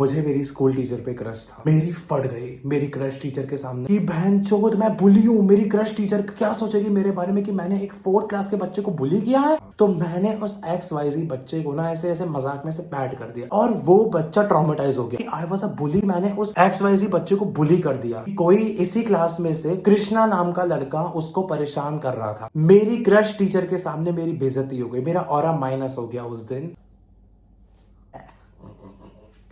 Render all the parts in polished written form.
मुझे मेरी school teacher पे क्रश था। मेरी फट गई मेरी क्रश टीचर के सामने कि बहन चोद मैं बुली हूँ। मेरी क्रश टीचर क्या सोचेगी मेरे बारे में कि मैंने एक 4th क्लास के बच्चे को बुली किया है। तो मैंने उस XYZ बच्चे को ना ऐसे ऐसे मजाक में से पैड कर दिया और वो बच्चा ट्रॉमेटाइज हो गया। आई वाज अ बुली। मैंने उस XYZ बच्चे को बुली कर दिया। कोई इसी क्लास में से कृष्णा नाम का लड़का उसको परेशान कर रहा था। मेरी क्रश टीचर के सामने मेरी बेइज्जती हो गई। मेरा ऑरा माइनस हो गया उस दिन।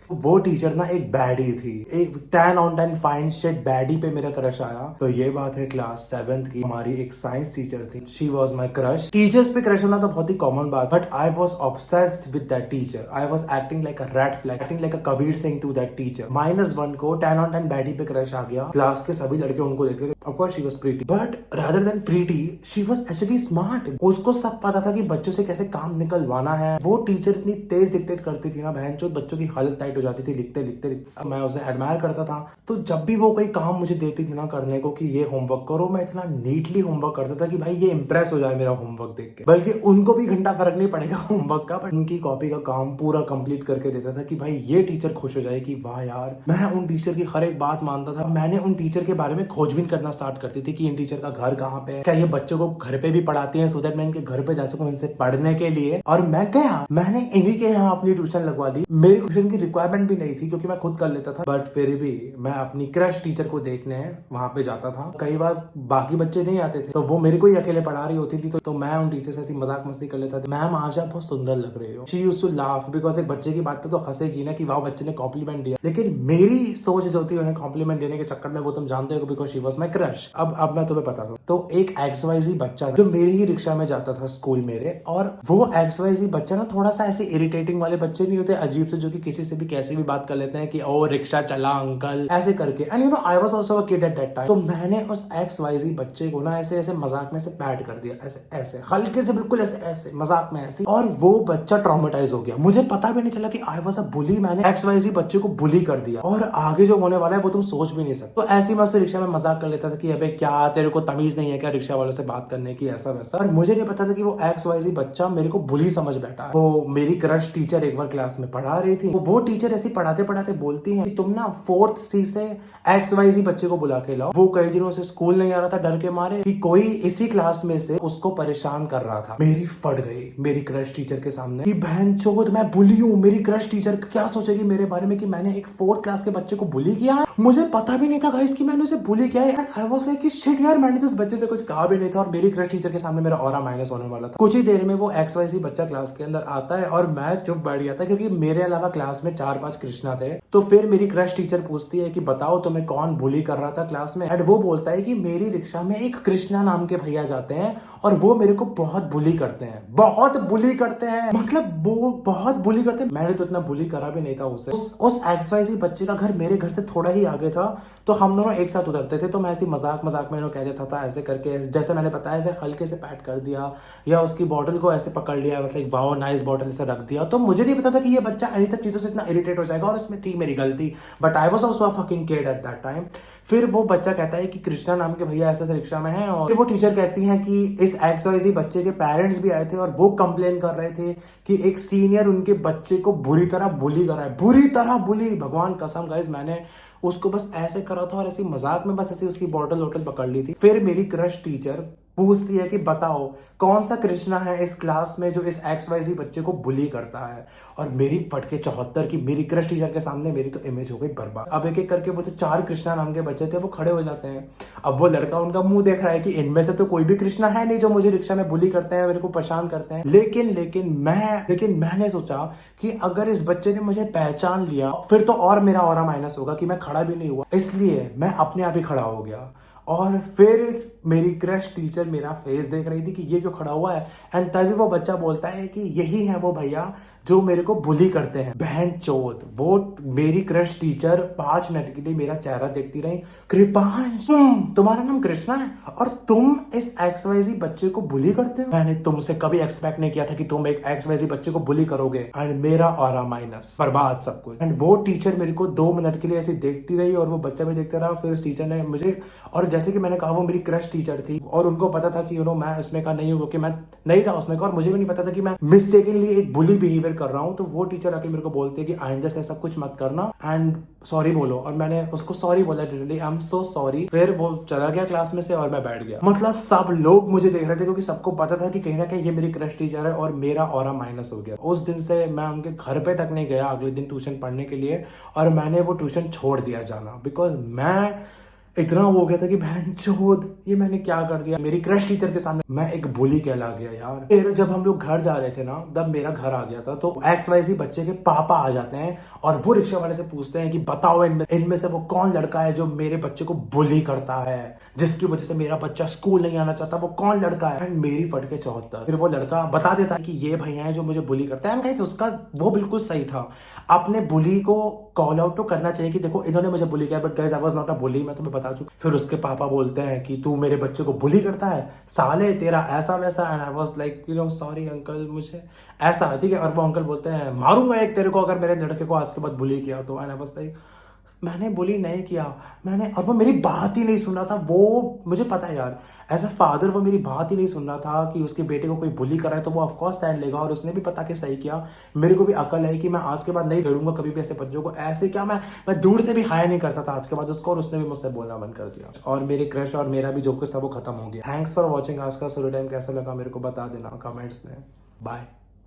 वो टीचर ना एक बैडी थी, एक 10 on 10 फाइन शेड बैडी पे मेरा क्रश आया। तो ये बात है क्लास 7th की। हमारी एक साइंस टीचर थी, she was my crush. Teachers पे क्रश होना तो बहुत ही कॉमन बात, but I was obsessed with that teacher. I was acting like a red flag, acting like a Kabir Singh to that teacher. -1 को 10 on 10 बैडी पे क्रश आ गया। क्लास के सभी लड़के उनको देखते थे। Of course she was pretty, but rather than pretty she was actually smart. उसको सब पता था कि बच्चों से कैसे काम निकलवाना है। वो टीचर इतनी तेज डिक्टेट करती थी ना बहन चोद, बच्चों की हालत टाइट हो जाती थी लिखते लिखते। मैं उसे एडमायर करता था। तो जब भी वो कोई काम मुझे देती थी ना करने को कि ये होमवर्क करो, मैं इतना नीटली होमवर्क करता था कि भाई ये इंप्रेस हो जाए मेरा होमवर्क देख के। बल्कि उनको भी घंटा फर्क नहीं पड़ेगा होमवर्क का, बट उनकी कॉपी का काम पूरा कंप्लीट करके देता था कि भाई ये टीचर खुश हो जाए कि वाह यार। मैं उन टीचर की हर एक बात मानता था। मैंने उन टीचर के बारे में खोजबीन करना स्टार्ट करती थी कि इन टीचर का घर कहाँ पे है, क्या ये बच्चों को घर पे भी पढ़ाती है, सो दैट मैं इनके घर पे जा सकूं इनसे पढ़ने के लिए। और मैं गया, मैंने इन्हीं के यहाँ अपनी ट्यूशन लगवा ली। मेरी ट्यूशन की रिक्वायरमेंट भी नहीं थी क्योंकि मैं खुद कर लेता था, बट फिर भी मैं अपनी क्रश टीचर को देखने वहां पे जाता था। कई बार बाकी बच्चे नहीं आते थे तो वो मेरे को ही अकेले पढ़ा रही होती थी, तो मैं उन टीचर से ऐसी मजाक मस्ती कर लेता था। मैम आज आप बहुत सुंदर लग रहे हो। She used to laugh because एक बच्चे की बात पे तो हंसेगी ना कि वाह बच्चे ने कॉम्प्लीमेंट दिया, लेकिन मेरी सोच जो थी उन्हें कॉम्प्लीमेंट देने के चक्कर में वो तुम जानते हो because she was my crush. अब मैं तुम्हें बता दूं, तो एक XYZ बच्चा था जो मेरी ही रिक्शा में जाता था स्कूल मेरे। और वो XYZ बच्चा ना थोड़ा सा ऐसे इरिटेटिंग वाले बच्चे नहीं होते अजीब से, जो कि किसी से भी कैसे भी बात कर लेते हैं कि ओ रिक्शा चला अंकल ऐसे करके। And you know I was also a kid at that time. तो मैंने उस XYZ बच्चे को ना ऐसे ऐसे मजाक में से पैड कर दिया, ऐसे ऐसे हल्के से, बिल्कुल ऐसे ऐसे मजाक में ऐसे। और वो बच्चा ट्रॉमेटाइज हो गया। मुझे पता भी नहीं चला कि आई वाज अ बुली। मैंने XYZ बच्चे को बुली कर दिया और आगे जो होने वाला है वो तुम सोच भी नहीं सकते। तो ऐसे मैं उससे रिक्शा में मजाक कर लेता था कि अबे क्या तेरे को तमीज नहीं है क्या रिक्शा वालों से बात करने की, ऐसा वैसा। और मुझे नहीं पता था कि वो XYZ बच्चा मेरे को बुली समझ बैठा है। वो मेरी क्रश टीचर एक बार क्लास में पढ़ा रही थी। वो टीचर ऐसी पढ़ाते पढ़ाते बोलती है कि तुम ना 4th C से XYZ बच्चे को बुला के लाओ। वो कई दिनों से स्कूल नहीं आ रहा था डर के मारे कि कोई इसी क्लास में से उसको परेशान कर रहा था। मेरी फट गई मेरी क्रश टीचर के सामने कि बहन चोद मैं बुली हूँ। मेरी क्रश टीचर क्या सोचेगी मेरे बारे में कि मैंने एक 4th क्लास के बच्चे को बुली किया है। मुझे पता भी नहीं था गाइस कि मैंने उसे बुली किया है। आई वाज लाइक कि शिट यार, मैंने तो उस बच्चे से कुछ कहा भी नहीं था और मेरी क्रश टीचर के सामने मेरा ऑरा माइनस होने वाला था। कुछ ही देर में वो XYZ बच्चा क्लास के अंदर आता है और मैं चुप बैठ गया था क्योंकि मेरे अलावा क्लास में 4-5 कृष्णा थे। तो फिर मेरी क्रश टीचर पूछती है कि बताओ तुम्हें कौन बुली कर रहा था क्लास में। एंड वो बोलता है कि मेरी रिक्शा में एक कृष्णा नाम के भैया जाते हैं और वो मेरे को बहुत बुली करते हैं, बहुत बुली करते हैं, मतलब वो बहुत बुली करते हैं। मैंने तो इतना बुली करा भी नहीं था उसे। उस XYZ बच्चे का घर मेरे घर से थोड़ा ही आगे था, तो हम दोनों एक साथ उतरते थे। तो मैं ऐसी मजाक मजाक में कह देता था ऐसे करके, जैसे मैंने बताया ऐसे हल्के से पैट कर दिया या उसकी बॉटल को ऐसे पकड़ लिया, बस लाइक वाओ नाइस बॉटल से रख दिया। तो मुझे नहीं पता था कि ये बच्चा इन सब चीजों से इतना इरिटेट हो जाएगा और इसमें थी मेरी गलती, but I was also a fucking kid at that time. फिर वो बच्चा कहता है कि कृष्णा नाम के भैया ऐसे रिक्शा में हैं और फिर वो टीचर कहती हैं कि इस XYZ बच्चे के पेरेंट्स भी आए थे और वो कंप्लेन कर रहे थे कि एक सीनियर उनके बच्चे को बुरी तरह बुली कर रहा है, बुरी तरह बुली। भगवान कसम गाइस, मैंने उसको बस ऐसे करा था और ऐसी मजाक में बस ऐसे उसकी बॉटल वोटल पकड़ ली थी। फिर मेरी क्रश टीचर पूछती है कि बताओ कौन सा कृष्णा है इस क्लास में जो इस XYZ बच्चे को बुली करता है। और मेरी फटके 74 की मेरी क्रश टीचर के सामने मेरी तो इमेज हो गई बर्बाद। अब एक एक करके वो जो 4 कृष्णा नाम के बच्चे थे वो खड़े हो जाते हैं। अब वो लड़का उनका मुंह देख रहा है कि इनमें से तो कोई भी कृष्णा है नहीं जो मुझे रिक्शा में बुली करते हैं, मेरे को परेशान करते हैं। लेकिन मैंने सोचा कि अगर इस बच्चे ने मुझे पहचान लिया फिर तो और मेरा ऑरा माइनस होगा कि मैं खड़ा भी नहीं हुआ। इसलिए मैं अपने आप ही खड़ा हो गया। और फिर मेरी क्रश टीचर मेरा फेस देख रही थी कि ये क्यों खड़ा हुआ है। एंड तभी वो बच्चा बोलता है कि यही है वो भैया जो मेरे को बुली करते हैं। बहन चोद, वो मेरी क्रश टीचर 5 मिनट के लिए मेरा चेहरा देखती रही। कृपांश, तुम्हारा नाम कृष्णा है और तुम इस XYZ बच्चे को बुली करते हो? मैंने तुमसे कभी एक्सपेक्ट नहीं किया था कि तुम एक XYZ बच्चे को बुली करोगे। एंड मेरा ऑरा माइनस, बर्बाद सब कुछ। एंड वो टीचर मेरे को 2 मिनट के लिए ऐसे देखती रही और वो बच्चा भी देखता रहा। फिर उस टीचर ने मुझे, और जैसे कि मैंने कहा वो मेरी क्रश टीचर थी और उनको पता था कि मैं उसमें का नहीं हूँ क्योंकि मैं नहीं था उसमें का, और मुझे भी नहीं पता था कि मैं मिस्टेकनली एक बुली बिहेवियर कर रहा हूँ तो वो टीचर आके मेरे को बोलते हैं कि आइंदा से ऐसा कुछ मत करना एंड सॉरी बोलो। और मैंने उसको सॉरी बोला, literally I am so sorry. फिर वो चला गया क्लास में से और मैं बैठ गया। मतलब सब लोग मुझे देख रहे थे क्योंकि सबको पता था कि कहीं ना कहीं ये मेरी क्रश टीचर है और मेरा ऑरा माइनस हो गया। उस दिन से मैं उनके घर पे तक नहीं गया अगले दिन ट्यूशन पढ़ने के लिए, और मैंने वो ट्यूशन छोड़ दिया जाना, बिकॉज मैं इतना हो गया था कि बहनचोद ये मैंने क्या कर दिया। मेरी क्रश टीचर के सामने मैं एक बुली कहला गया यार। फिर जब हम लोग घर जा रहे थे ना, तब मेरा घर आ गया था, तो XYZ बच्चे के पापा आ जाते हैं और वो रिक्शा वाले से पूछते हैं कि बताओ इनमें से वो कौन लड़का है जो मेरे बच्चे को बुली करता है, जिसकी वजह से मेरा बच्चा स्कूल नहीं आना चाहता, वो कौन लड़का है। एंड मेरी फटके 74। फिर वो लड़का बता देता है कि ये भैया है जो मुझे बुली करता है। एंड गाइस उसका वो बिल्कुल सही था, अपने बुली को कॉल आउट तो करना चाहिए कि देखो इन्होंने मुझे बुली किया, but guys I was not a bully, मैं तुम्हें बता चुका। फिर उसके पापा बोलते हैं कि तू मेरे बच्चे को बुली करता है, साले तेरा ऐसा वैसा। And I was like sorry uncle, मुझे ऐसा, ठीक है। और वो अंकल बोलते हैं मारूंगा एक तेरे को अगर मेरे लड़के को आज के बाद बुली किया तो। एंड आई वाज लाइक मैंने बुली नहीं किया, मैंने, और वो मेरी बात ही नहीं सुन रहा था। वो मुझे पता है यार, एज अ फादर वो मेरी बात ही नहीं सुन रहा था कि उसके बेटे को कोई बुली कर रहा है तो वो ऑफकोर्स स्टैंड लेगा, और उसने भी पता कि सही किया। मेरे को भी अकल है कि मैं आज के बाद नहीं करूंगा कभी भी ऐसे बच्चों को। ऐसे क्या, मैं दूर से भी हाय नहीं करता था आज के बाद उसको, और उसने भी मुझसे बोलना बंद कर दिया, और मेरे क्रश और मेरा भी जो कुछ था वो खत्म हो गया। Thanks for watching. आज का स्टोरी टाइम कैसा लगा मेरे को बता देना कमेंट्स में। बाय।